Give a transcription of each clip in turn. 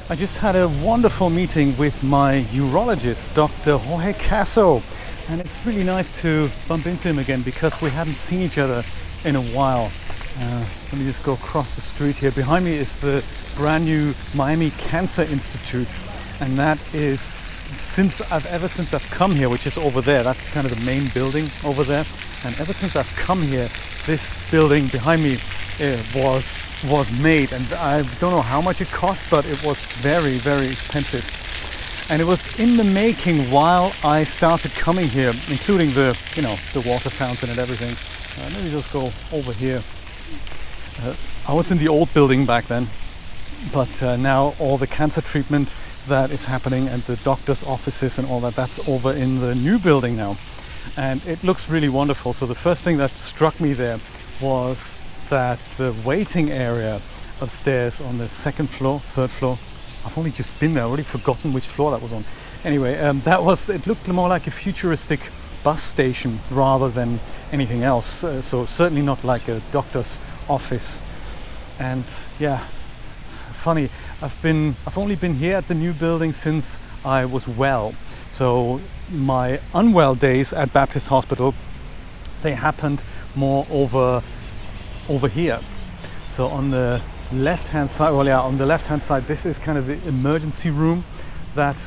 I just had a wonderful meeting with my urologist, Dr. Caso, and it's really nice to bump into him again because we haven't seen each other in a while. Let me just go across the street here. Behind me is the brand new Miami Cancer Institute, and that is ever since I've come here, which is over there. That's kind of the main building over there. And ever since I've come here, this building behind me was made, and I don't know how much it cost, but it was very, very expensive. And it was in the making while I started coming here, including the water fountain and everything. Let me just go over here. I was in the old building back then, but now all the cancer treatment that is happening and the doctor's offices and all that, that's over in the new building now. And it looks really wonderful. So the first thing that struck me there was that the waiting area upstairs on the third floor, I've only just been there, I've already forgotten which floor that was on. Anyway, it looked more like a futuristic bus station rather than anything else. So certainly not like a doctor's office. And yeah, it's funny, I've only been here at the new building since I was well. So my unwell days at Baptist Hospital, they happened more over here. So on the left-hand side, this is kind of the emergency room. That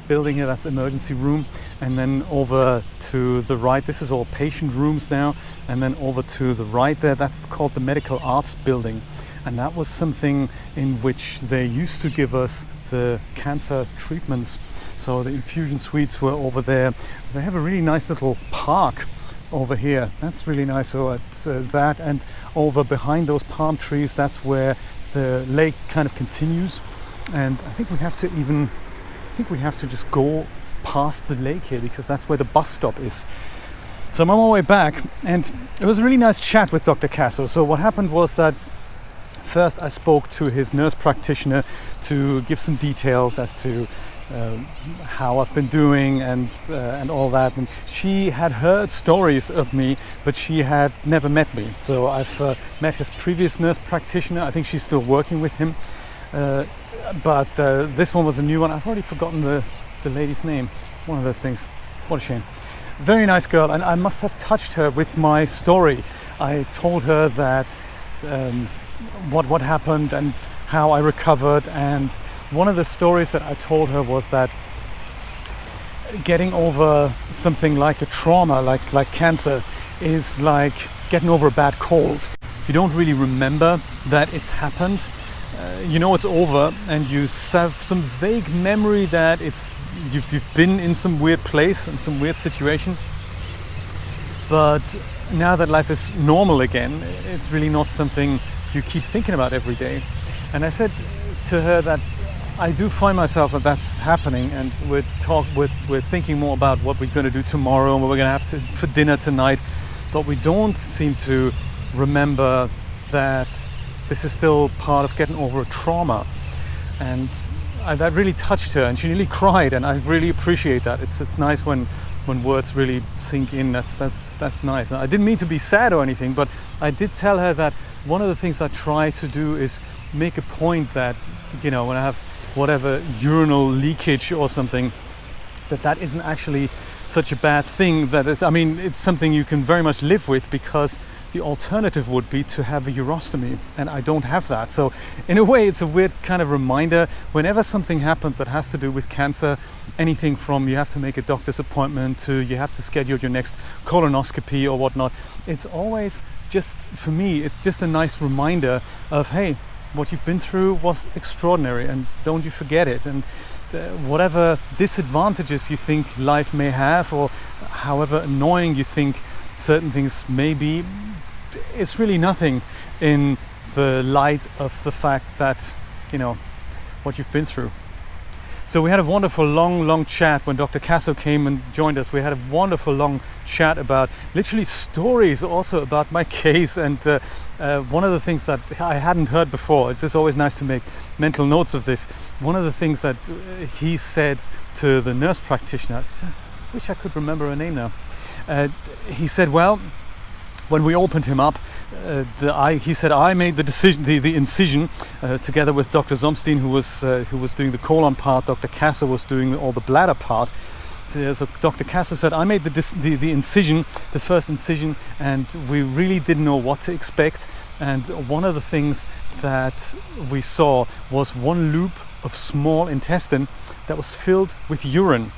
building here, that's emergency room. And then over to the right, this is all patient rooms now. And then over to the right there, that's called the Medical Arts Building. And that was something in which they used to give us the cancer treatments. So the infusion suites were over there. They have a really nice little park over here. That's really nice. So it's that, and over behind those palm trees, that's where the lake kind of continues. And I think we have to just go past the lake here because that's where the bus stop is. So I'm on my way back, and it was a really nice chat with Dr. Caso. So what happened was that first I spoke to his nurse practitioner to give some details as to how I've been doing and all that. And she had heard stories of me, but she had never met me. So I've met his previous nurse practitioner. I think she's still working with him. But this one was a new one. I've already forgotten the lady's name. One of those things. What a shame. Very nice girl, and I must have touched her with my story. I told her that what happened and how I recovered, and one of the stories that I told her was that getting over something like a trauma, like cancer, is like getting over a bad cold. You don't really remember that it's happened. You know it's over, and you have some vague memory that you've been in some weird place, in some weird situation. But now that life is normal again, it's really not something you keep thinking about every day. And I said to her that I do find myself that that's happening, and we're thinking more about what we're going to do tomorrow and what we're going to have for dinner tonight, but we don't seem to remember that this is still part of getting over a trauma. And that really touched her, and she nearly cried, and I really appreciate that. It's nice when words really sink in. That's nice. I didn't mean to be sad or anything, but I did tell her that one of the things I try to do is make a point that, when I have whatever urinal leakage or something, that isn't actually such a bad thing. That it's something you can very much live with, because the alternative would be to have a urostomy, and I don't have that. So in a way, it's a weird kind of reminder whenever something happens that has to do with cancer, anything from you have to make a doctor's appointment to you have to schedule your next colonoscopy or whatnot. It's always just, for me, it's just a nice reminder of, hey, what you've been through was extraordinary, and don't you forget it. And whatever disadvantages you think life may have, or however annoying you think certain things may be, it's really nothing in the light of the fact that, what you've been through. So we had a wonderful long chat when Dr. Caso came and joined us. We had a wonderful long chat about literally stories also about my case, and one of the things that I hadn't heard before, it's just always nice to make mental notes of this. One of the things that he said to the nurse practitioner, I wish I could remember her name now. He said, well, when we opened him up, he said I made the decision, the incision, together with Dr. Zomstein, who was doing the colon part. Dr. Caso was doing all the bladder part. So Dr. Caso said I made the incision, the first incision, and we really didn't know what to expect. And one of the things that we saw was one loop of small intestine that was filled with urine,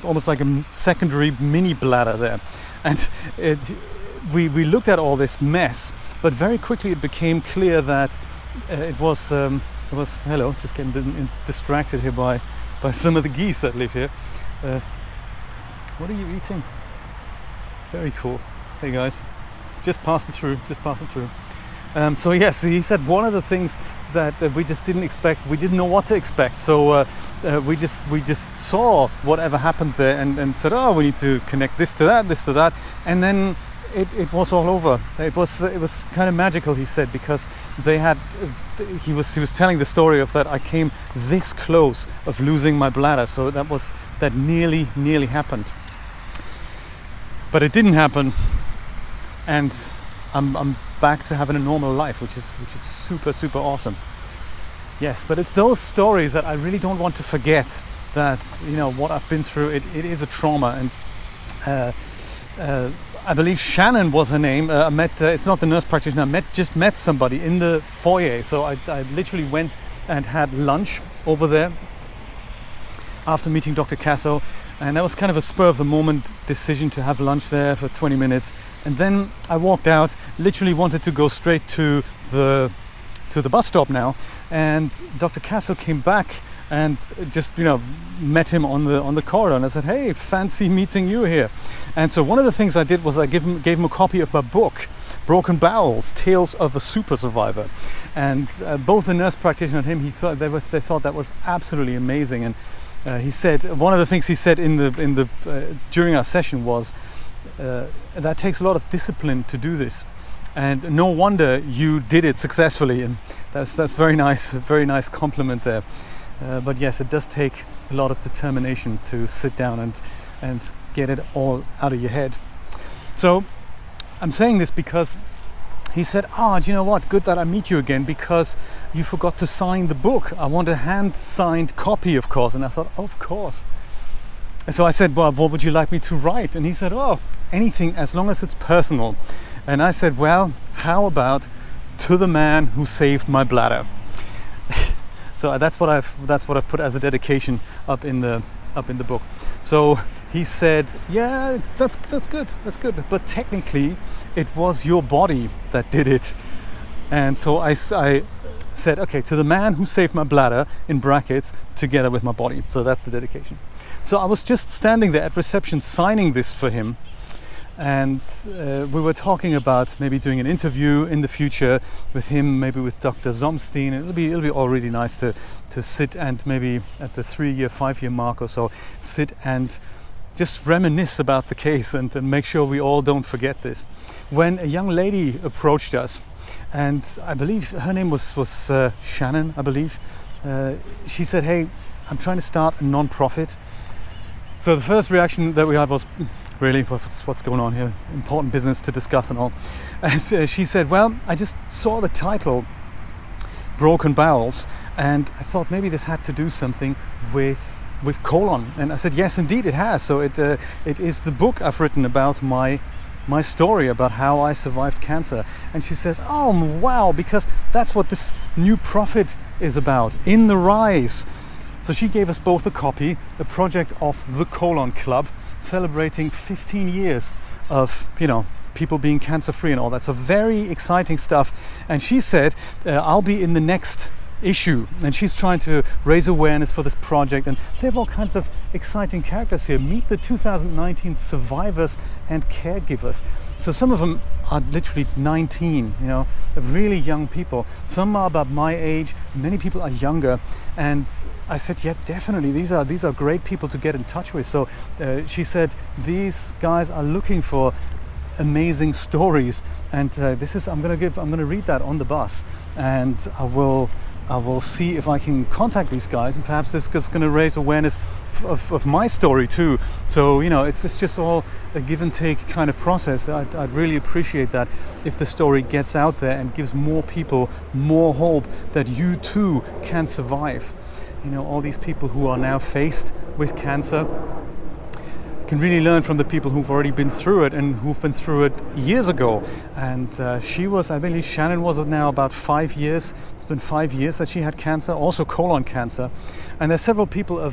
almost like a secondary mini bladder there. And we looked at all this mess, but very quickly it became clear that it was hello, just getting distracted here by some of the geese that live here. What are you eating? Very cool. Hey guys, just passing through. So yes, he said one of the things that we just didn't expect, we didn't know what to expect. So we just saw whatever happened there and said, oh, we need to connect this to that, and then it was all over. It was kind of magical, he said, because he was telling the story of that I came this close of losing my bladder. So that nearly happened, but it didn't happen, and I'm back to having a normal life, which is super awesome. Yes, but it's those stories that I really don't want to forget, that what I've been through, it is a trauma. And I believe Shannon was her name. I met, it's not the nurse practitioner, I just met somebody in the foyer. So I literally went and had lunch over there after meeting Dr. Caso, and that was kind of a spur of the moment decision to have lunch there for 20 minutes. And then I walked out, literally wanted to go straight to the bus stop now, and Dr. Caso came back and just met him on the corridor, and I said, hey, fancy meeting you here. And so one of the things I did was I gave him a copy of my book, Broken Bowels, Tales of a Super Survivor. And both the nurse practitioner and him, they thought that was absolutely amazing. And he said, one of the things he said during our session was, that takes a lot of discipline to do this, and no wonder you did it successfully. And that's very nice compliment there. But yes, it does take a lot of determination to sit down and get it all out of your head. So I'm saying this because he said, do you know what, good that I meet you again, because you forgot to sign the book. I want a hand-signed copy, of course. And I thought, of course. And so I said, well, what would you like me to write? And he said, oh, anything as long as it's personal. And I said, well, how about to the man who saved my bladder? So that's what I've put as a dedication up in the book. So he said, yeah, that's good, but technically it was your body that did it. And so I said, okay, to the man who saved my bladder, in brackets, together with my body. So that's the dedication. So I was just standing there at reception signing this for him, and we were talking about maybe doing an interview in the future with him, maybe with Dr. Zomstein. It'll be all really nice to sit and maybe at the 3-year, 5-year mark or so, sit and just reminisce about the case and make sure we all don't forget this. When a young lady approached us, and I believe her name was Shannon, I believe. She said, hey, I'm trying to start a non-profit. So the first reaction that we had was, really, what's going on here? Important business to discuss and all. And she said, well, I just saw the title, Broken Bowels, and I thought maybe this had to do something with colon. And I said, yes, indeed it has. So it is the book I've written about my story, about how I survived cancer. And she says, oh wow, because that's what this new profit is about, In the Rise. So she gave us both a copy, a project of the Colon Club, celebrating 15 years of people being cancer free and all that. So very exciting stuff. And she said, I'll be in the next issue, and she's trying to raise awareness for this project, and they have all kinds of exciting characters here. Meet the 2019 survivors and caregivers. So some of them are literally 19, really young people. Some are about my age, many people are younger. And I said, yeah, definitely, these are great people to get in touch with. So she said, these guys are looking for amazing stories, and I'm going to read that on the bus, and I will I will see if I can contact these guys, and perhaps this is going to raise awareness of my story too. So, you know, it's just all a give and take kind of process. I'd really appreciate that if the story gets out there and gives more people more hope that you too can survive. You know, all these people who are now faced with cancer can really learn from the people who've already been through it and who've been through it years ago. And she was, I believe Shannon was now about 5 years. It's been 5 years that she had cancer, also colon cancer. And there's several people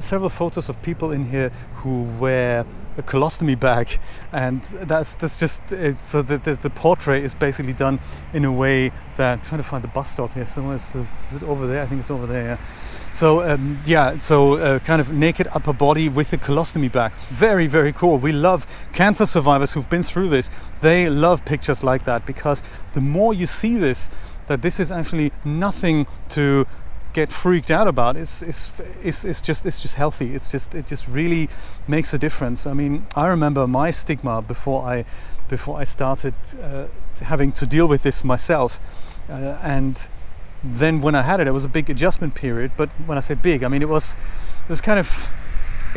several photos of people in here who wear a colostomy bag, and that's just it. So that the portrait is basically done in a way that I'm trying to find the bus stop here. Somewhere is it over there? I think it's over there. Yeah. So kind of naked upper body with a colostomy bag. It's very, very cool. We love cancer survivors who've been through this. They love pictures like that, because the more you see this, that this is actually nothing to get freaked out about. It's just healthy. It just really makes a difference. I mean, I remember my stigma before I started having to deal with this myself, and then when I had it, it was a big adjustment period. But when I say big, I mean it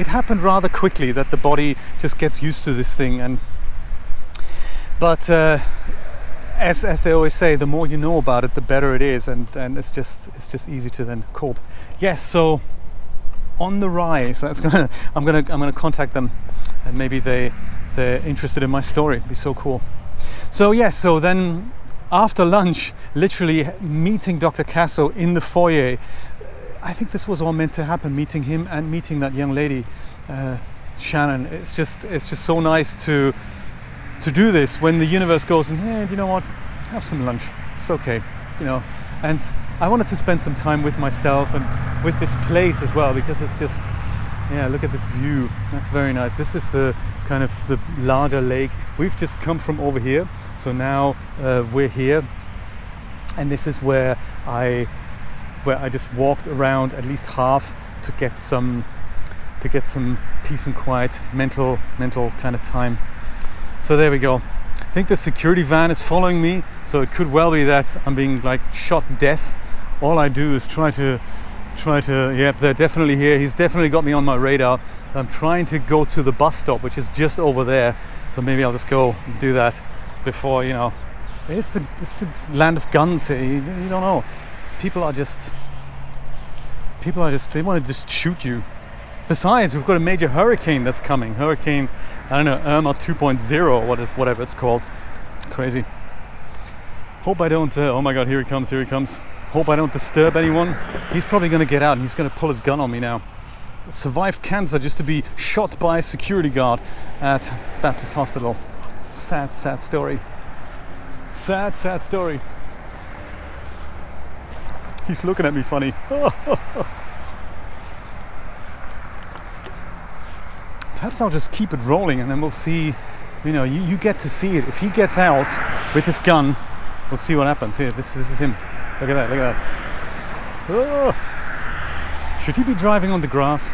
happened rather quickly that the body just gets used to this thing. But as they always say, the more you know about it, the better it is, and it's just easy to then cope. Yes, so on the rise, I'm gonna contact them, and maybe they're interested in my story. It'd be so cool. So yes, so then after lunch, literally meeting Dr. Caso in the foyer. I think this was all meant to happen, meeting him and meeting that young lady, Shannon. It's just so nice to do this when the universe goes, and hey, do you know what? Have some lunch. It's okay, you know. And I wanted to spend some time with myself and with this place as well, because it's just, yeah, look at this view. That's very nice. This is the kind of the larger lake. We've just come from over here, so now we're here, and this is where I just walked around at least half to get some peace and quiet, mental kind of time. So there we go. I think the security van is following me, so it could well be that I'm being like shot death. All I do is try to, yep, they're definitely here. He's definitely got me on my radar. I'm trying to go to the bus stop, which is just over there. So maybe I'll just go and do that before, you know. It's the land of guns here. You don't know. People are just, they want to just shoot you. Besides, we've got a major hurricane that's coming. Hurricane, I don't know, Irma 2.0 or whatever it's called. Crazy. Hope I don't, oh my God, here he comes. Hope I don't disturb anyone. He's probably going to get out and he's going to pull his gun on me now. Survived cancer just to be shot by a security guard at Baptist Hospital. Sad story. Sad story. He's looking at me funny. Perhaps I'll just keep it rolling and then we'll see, you know, you get to see it. If he gets out with his gun, we'll see what happens. Here, this is him. Look at that. Oh. Should he be driving on the grass?